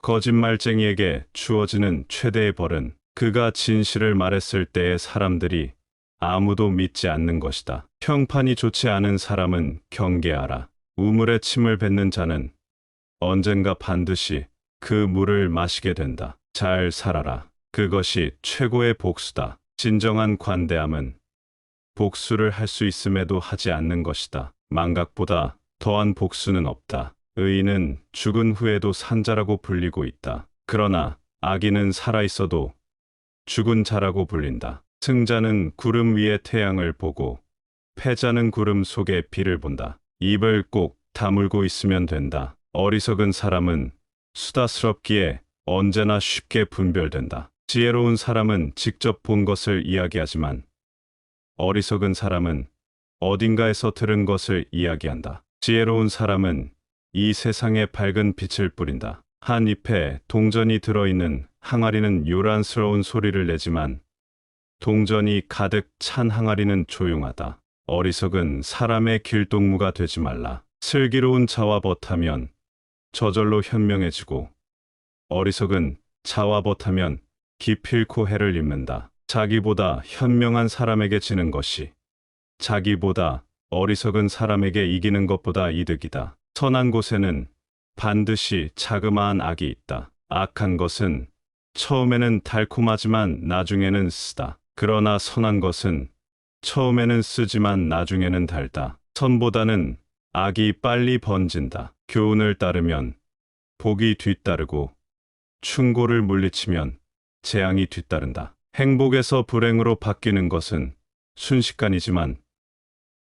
거짓말쟁이에게 주어지는 최대의 벌은 그가 진실을 말했을 때의 사람들이 아무도 믿지 않는 것이다. 평판이 좋지 않은 사람은 경계하라. 우물에 침을 뱉는 자는 언젠가 반드시 그 물을 마시게 된다. 잘 살아라. 그것이 최고의 복수다. 진정한 관대함은 복수를 할 수 있음에도 하지 않는 것이다. 망각보다 더한 복수는 없다. 의인은 죽은 후에도 산자라고 불리고 있다. 그러나 악인은 살아있어도 죽은 자라고 불린다. 승자는 구름 위의 태양을 보고 패자는 구름 속의 비를 본다. 입을 꼭 다물고 있으면 된다. 어리석은 사람은 수다스럽기에 언제나 쉽게 분별된다. 지혜로운 사람은 직접 본 것을 이야기하지만 어리석은 사람은 어딘가에서 들은 것을 이야기한다. 지혜로운 사람은 이 세상에 밝은 빛을 뿌린다. 한 잎에 동전이 들어있는 항아리는 요란스러운 소리를 내지만 동전이 가득 찬 항아리는 조용하다. 어리석은 사람의 길동무가 되지 말라. 슬기로운 자와 벗하면 저절로 현명해지고 어리석은 자와 벗하면 기필코 해를 입는다. 자기보다 현명한 사람에게 지는 것이 자기보다 어리석은 사람에게 이기는 것보다 이득이다. 선한 곳에는 반드시 자그마한 악이 있다. 악한 것은 처음에는 달콤하지만 나중에는 쓰다. 그러나 선한 것은 처음에는 쓰지만 나중에는 달다. 선보다는 악이 빨리 번진다. 교훈을 따르면 복이 뒤따르고 충고를 물리치면 재앙이 뒤따른다. 행복에서 불행으로 바뀌는 것은 순식간이지만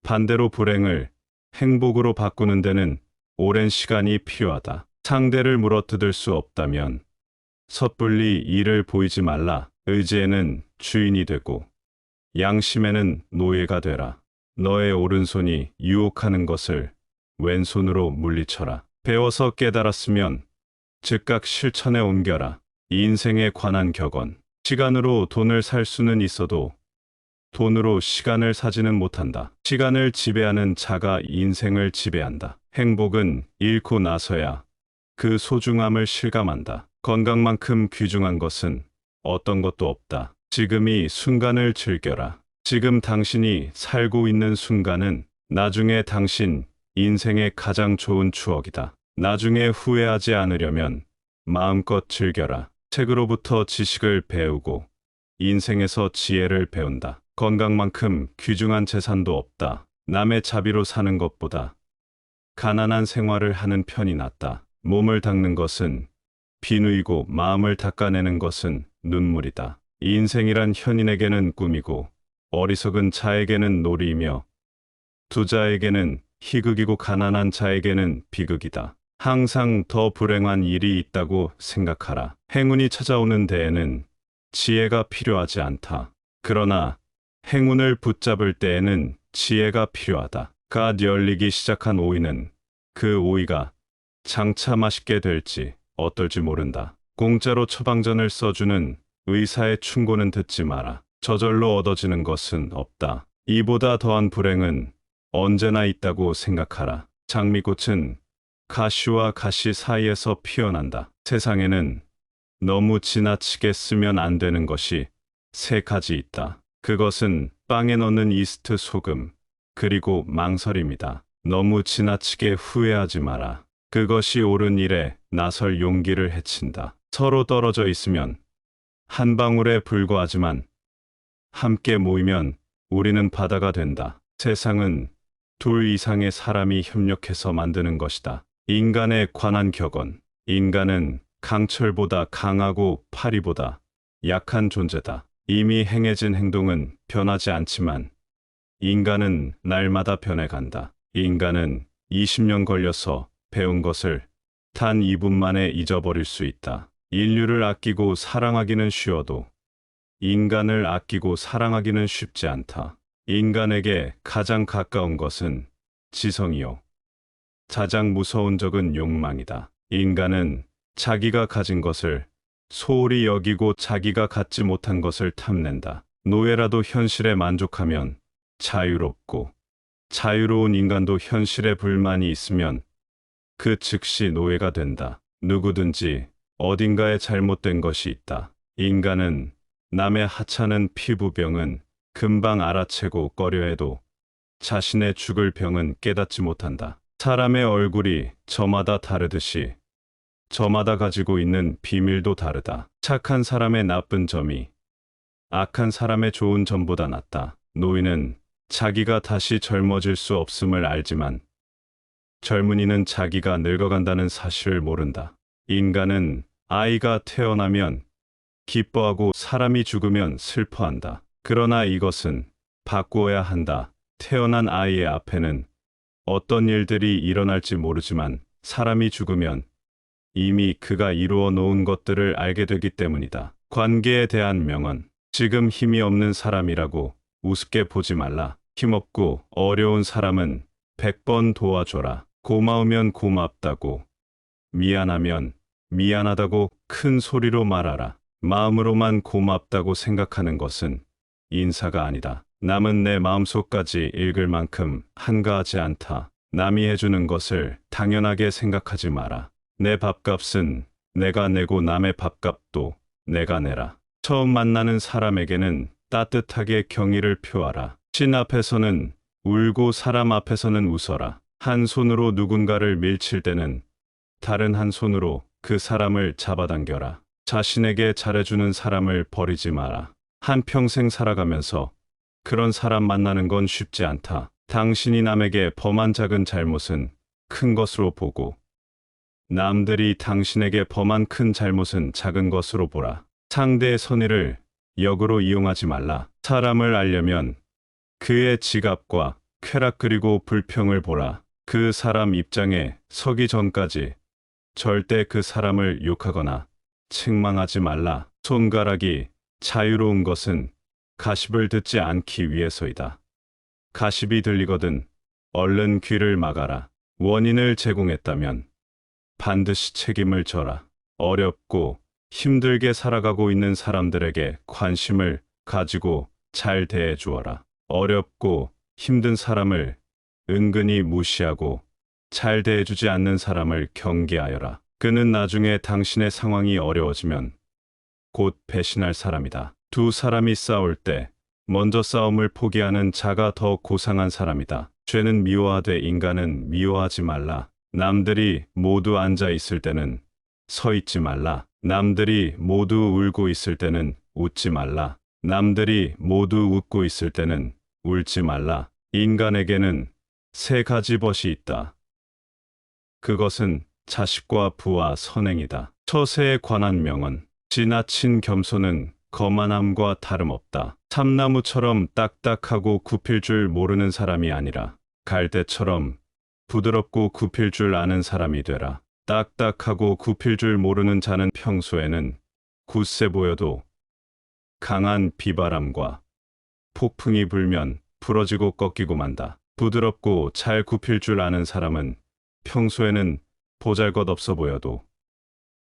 반대로 불행을 행복으로 바꾸는 데는 오랜 시간이 필요하다. 상대를 물어뜯을 수 없다면 섣불리 이를 보이지 말라. 의지에는 주인이 되고 양심에는 노예가 되라. 너의 오른손이 유혹하는 것을 왼손으로 물리쳐라. 배워서 깨달았으면 즉각 실천에 옮겨라. 인생에 관한 격언. 시간으로 돈을 살 수는 있어도 돈으로 시간을 사지는 못한다. 시간을 지배하는 자가 인생을 지배한다. 행복은 잃고 나서야 그 소중함을 실감한다. 건강만큼 귀중한 것은 어떤 것도 없다. 지금 이 순간을 즐겨라. 지금 당신이 살고 있는 순간은 나중에 당신 인생의 가장 좋은 추억이다. 나중에 후회하지 않으려면 마음껏 즐겨라. 책으로부터 지식을 배우고 인생에서 지혜를 배운다. 건강만큼 귀중한 재산도 없다. 남의 자비로 사는 것보다 가난한 생활을 하는 편이 낫다. 몸을 닦는 것은 비누이고 마음을 닦아내는 것은 눈물이다. 인생이란 현인에게는 꿈이고 어리석은 자에게는 놀이이며 부자에게는 희극이고 가난한 자에게는 비극이다. 항상 더 불행한 일이 있다고 생각하라. 행운이 찾아오는 데에는 지혜가 필요하지 않다. 그러나 행운을 붙잡을 때에는 지혜가 필요하다. 갓 열리기 시작한 오이는 그 오이가 장차 맛있게 될지 어떨지 모른다. 공짜로 처방전을 써주는 의사의 충고는 듣지 마라. 저절로 얻어지는 것은 없다. 이보다 더한 불행은 언제나 있다고 생각하라. 장미꽃은 가시와 가시 사이에서 피어난다. 세상에는 너무 지나치게 쓰면 안 되는 것이 세 가지 있다. 그것은 빵에 넣는 이스트, 소금, 그리고 망설임이다. 너무 지나치게 후회하지 마라. 그것이 옳은 일에 나설 용기를 해친다. 서로 떨어져 있으면 한 방울에 불과하지만 함께 모이면 우리는 바다가 된다. 세상은 둘 이상의 사람이 협력해서 만드는 것이다. 인간에 관한 격언. 인간은 강철보다 강하고 파리보다 약한 존재다. 이미 행해진 행동은 변하지 않지만 인간은 날마다 변해간다. 인간은 20년 걸려서 배운 것을 단 2분 만에 잊어버릴 수 있다. 인류를 아끼고 사랑하기는 쉬워도 인간을 아끼고 사랑하기는 쉽지 않다. 인간에게 가장 가까운 것은 지성이요. 가장 무서운 적은 욕망이다. 인간은 자기가 가진 것을 소홀히 여기고 자기가 갖지 못한 것을 탐낸다. 노예라도 현실에 만족하면 자유롭고 자유로운 인간도 현실에 불만이 있으면 그 즉시 노예가 된다. 누구든지 어딘가에 잘못된 것이 있다. 인간은 남의 하찮은 피부병은 금방 알아채고 꺼려해도 자신의 죽을 병은 깨닫지 못한다. 사람의 얼굴이 저마다 다르듯이 저마다 가지고 있는 비밀도 다르다. 착한 사람의 나쁜 점이 악한 사람의 좋은 점보다 낫다. 노인은 자기가 다시 젊어질 수 없음을 알지만 젊은이는 자기가 늙어간다는 사실을 모른다. 인간은 아이가 태어나면 기뻐하고 사람이 죽으면 슬퍼한다. 그러나 이것은 바꾸어야 한다. 태어난 아이의 앞에는 어떤 일들이 일어날지 모르지만 사람이 죽으면 이미 그가 이루어 놓은 것들을 알게 되기 때문이다. 관계에 대한 명언. 지금 힘이 없는 사람이라고 우습게 보지 말라. 힘없고 어려운 사람은 100번 도와줘라. 고마우면 고맙다고, 미안하면 미안하다고 큰 소리로 말하라. 마음으로만 고맙다고 생각하는 것은 인사가 아니다. 남은 내 마음속까지 읽을 만큼 한가하지 않다. 남이 해주는 것을 당연하게 생각하지 마라. 내 밥값은 내가 내고 남의 밥값도 내가 내라. 처음 만나는 사람에게는 따뜻하게 경의를 표하라. 신 앞에서는 울고 사람 앞에서는 웃어라. 한 손으로 누군가를 밀칠 때는 다른 한 손으로 그 사람을 잡아당겨라. 자신에게 잘해주는 사람을 버리지 마라. 한평생 살아가면서 그런 사람 만나는 건 쉽지 않다. 당신이 남에게 범한 작은 잘못은 큰 것으로 보고 남들이 당신에게 범한 큰 잘못은 작은 것으로 보라. 상대의 선의를 역으로 이용하지 말라. 사람을 알려면 그의 지갑과 쾌락 그리고 불평을 보라. 그 사람 입장에 서기 전까지 절대 그 사람을 욕하거나 책망하지 말라. 손가락이 자유로운 것은 가십을 듣지 않기 위해서이다. 가십이 들리거든 얼른 귀를 막아라. 원인을 제공했다면 반드시 책임을 져라. 어렵고 힘들게 살아가고 있는 사람들에게 관심을 가지고 잘 대해 주어라. 어렵고 힘든 사람을 은근히 무시하고 잘 대해주지 않는 사람을 경계하여라. 그는 나중에 당신의 상황이 어려워지면 곧 배신할 사람이다. 두 사람이 싸울 때 먼저 싸움을 포기하는 자가 더 고상한 사람이다. 죄는 미워하되 인간은 미워하지 말라. 남들이 모두 앉아 있을 때는 서 있지 말라. 남들이 모두 울고 있을 때는 웃지 말라. 남들이 모두 웃고 있을 때는 울지 말라. 인간에게는 세 가지 벗이 있다. 그것은 자식과 부와 선행이다. 처세에 관한 명언. 지나친 겸손은 거만함과 다름없다. 참나무처럼 딱딱하고 굽힐 줄 모르는 사람이 아니라 갈대처럼 부드럽고 굽힐 줄 아는 사람이 되라. 딱딱하고 굽힐 줄 모르는 자는 평소에는 굳세 보여도 강한 비바람과 폭풍이 불면 부러지고 꺾이고 만다. 부드럽고 잘 굽힐 줄 아는 사람은 평소에는 보잘것없어 보여도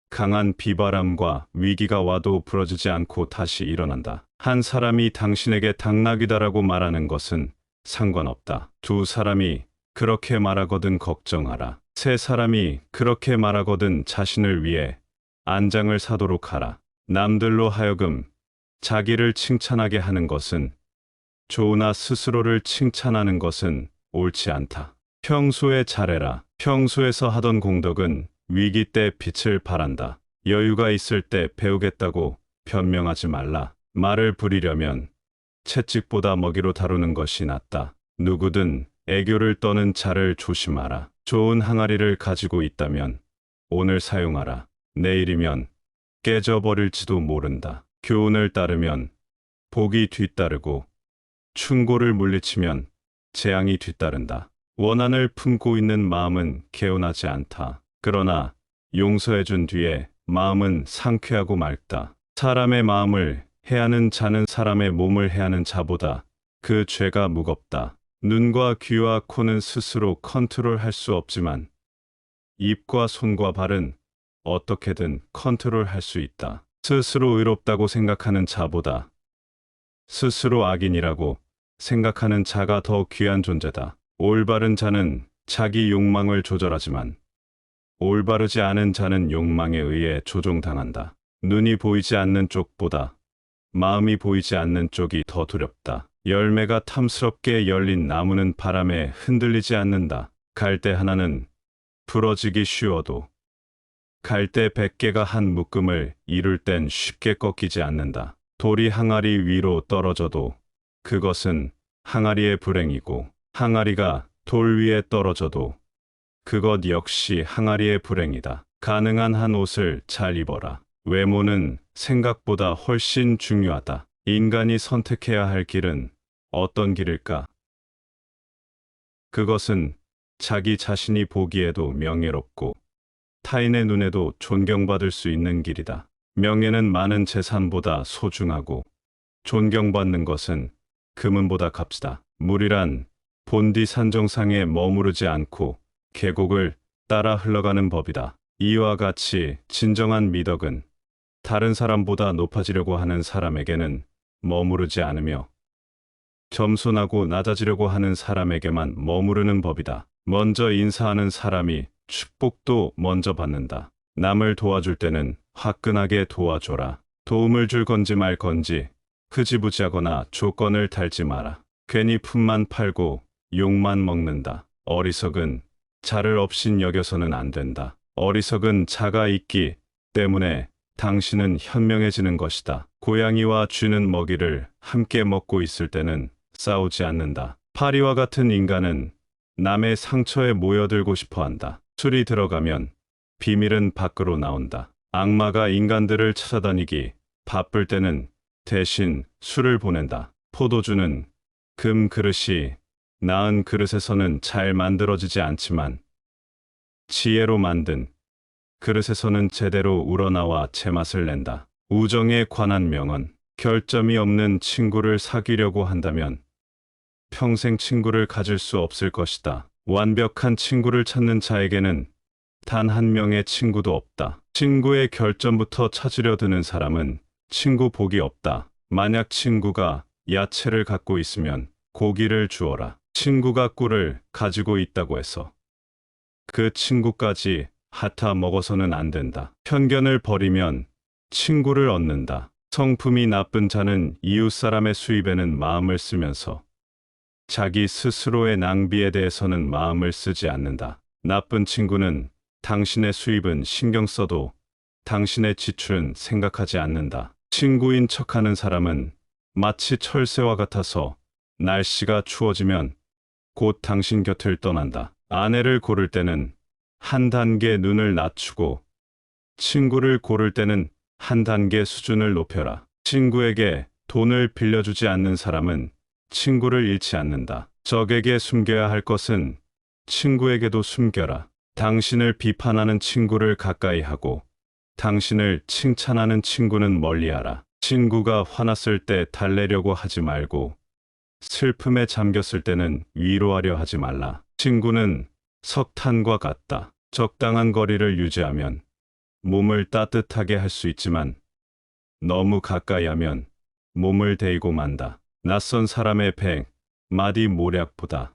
강한 비바람과 위기가 와도 부러지지 않고 다시 일어난다. 한 사람이 당신에게 당나귀다라고 말하는 것은 상관없다. 두 사람이 그렇게 말하거든 걱정하라. 세 사람이 그렇게 말하거든 자신을 위해 안장을 사도록 하라. 남들로 하여금 자기를 칭찬하게 하는 것은 좋으나 스스로를 칭찬하는 것은 옳지 않다. 평소에 잘해라. 평소에서 하던 공덕은 위기 때 빛을 발한다. 여유가 있을 때 배우겠다고 변명하지 말라. 말을 부리려면 채찍보다 먹이로 다루는 것이 낫다. 누구든 애교를 떠는 자를 조심하라. 좋은 항아리를 가지고 있다면 오늘 사용하라. 내일이면 깨져버릴지도 모른다. 교훈을 따르면 복이 뒤따르고 충고를 물리치면 재앙이 뒤따른다. 원한을 품고 있는 마음은 개운하지 않다. 그러나 용서해준 뒤에 마음은 상쾌하고 맑다. 사람의 마음을 해하는 자는 사람의 몸을 해하는 자보다 그 죄가 무겁다. 눈과 귀와 코는 스스로 컨트롤할 수 없지만 입과 손과 발은 어떻게든 컨트롤할 수 있다. 스스로 의롭다고 생각하는 자보다 스스로 악인이라고 생각하는 자가 더 귀한 존재다. 올바른 자는 자기 욕망을 조절하지만 올바르지 않은 자는 욕망에 의해 조종당한다. 눈이 보이지 않는 쪽보다 마음이 보이지 않는 쪽이 더 두렵다. 열매가 탐스럽게 열린 나무는 바람에 흔들리지 않는다. 갈대 하나는 부러지기 쉬워도 갈대 100개가 한 묶음을 이룰 땐 쉽게 꺾이지 않는다. 돌이 항아리 위로 떨어져도 그것은 항아리의 불행이고, 항아리가 돌 위에 떨어져도 그것 역시 항아리의 불행이다. 가능한 한 옷을 잘 입어라. 외모는 생각보다 훨씬 중요하다. 인간이 선택해야 할 길은 어떤 길일까? 그것은 자기 자신이 보기에도 명예롭고 타인의 눈에도 존경받을 수 있는 길이다. 명예는 많은 재산보다 소중하고 존경받는 것은 금은보다 값지다. 물이란 본디 산정상에 머무르지 않고 계곡을 따라 흘러가는 법이다. 이와 같이 진정한 미덕은 다른 사람보다 높아지려고 하는 사람에게는 머무르지 않으며 겸손하고 낮아지려고 하는 사람에게만 머무르는 법이다. 먼저 인사하는 사람이 축복도 먼저 받는다. 남을 도와줄 때는 화끈하게 도와줘라. 도움을 줄 건지 말 건지 흐지부지하거나 조건을 달지 마라. 괜히 품만 팔고 욕만 먹는다. 어리석은 자를 업신 여겨서는 안 된다. 어리석은 자가 있기 때문에 당신은 현명해지는 것이다. 고양이와 쥐는 먹이를 함께 먹고 있을 때는 싸우지 않는다. 파리와 같은 인간은 남의 상처에 모여들고 싶어 한다. 술이 들어가면 비밀은 밖으로 나온다. 악마가 인간들을 찾아다니기 바쁠 때는 대신 술을 보낸다. 포도주는 금 그릇이 나은 그릇에서는 잘 만들어지지 않지만 지혜로 만든 그릇에서는 제대로 우러나와 제맛을 낸다. 우정에 관한 명언. 결점이 없는 친구를 사귀려고 한다면 평생 친구를 가질 수 없을 것이다. 완벽한 친구를 찾는 자에게는 단 한 명의 친구도 없다. 친구의 결점부터 찾으려 드는 사람은 친구 복이 없다. 만약 친구가 야채를 갖고 있으면 고기를 주어라. 친구가 꿀을 가지고 있다고 해서 그 친구까지 핥아 먹어서는 안 된다. 편견을 버리면 친구를 얻는다. 성품이 나쁜 자는 이웃 사람의 수입에는 마음을 쓰면서 자기 스스로의 낭비에 대해서는 마음을 쓰지 않는다. 나쁜 친구는 당신의 수입은 신경 써도 당신의 지출은 생각하지 않는다. 친구인 척하는 사람은 마치 철새와 같아서 날씨가 추워지면 곧 당신 곁을 떠난다. 아내를 고를 때는 한 단계 눈을 낮추고 친구를 고를 때는 한 단계 수준을 높여라. 친구에게 돈을 빌려주지 않는 사람은 친구를 잃지 않는다. 적에게 숨겨야 할 것은 친구에게도 숨겨라. 당신을 비판하는 친구를 가까이 하고 당신을 칭찬하는 친구는 멀리하라. 친구가 화났을 때 달래려고 하지 말고 슬픔에 잠겼을 때는 위로하려 하지 말라. 친구는 석탄과 같다. 적당한 거리를 유지하면 몸을 따뜻하게 할 수 있지만 너무 가까이 하면 몸을 데이고 만다. 낯선 사람의 100마디 모략보다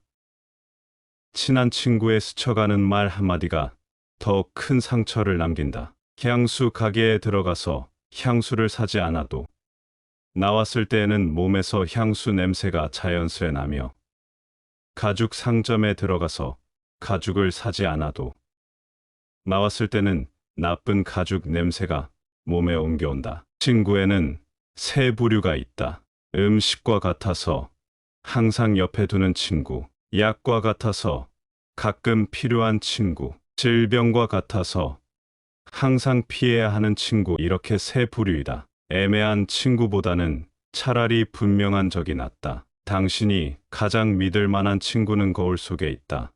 친한 친구의 스쳐가는 말 한마디가 더 큰 상처를 남긴다. 향수 가게에 들어가서 향수를 사지 않아도 나왔을 때에는 몸에서 향수 냄새가 자연스레 나며 가죽 상점에 들어가서 가죽을 사지 않아도 나왔을 때는 나쁜 가죽 냄새가 몸에 옮겨온다. 친구에는 세 부류가 있다. 음식과 같아서 항상 옆에 두는 친구, 약과 같아서 가끔 필요한 친구, 질병과 같아서 항상 피해야 하는 친구, 이렇게 세 부류이다. 애매한 친구보다는 차라리 분명한 적이 낫다. 당신이 가장 믿을 만한 친구는 거울 속에 있다.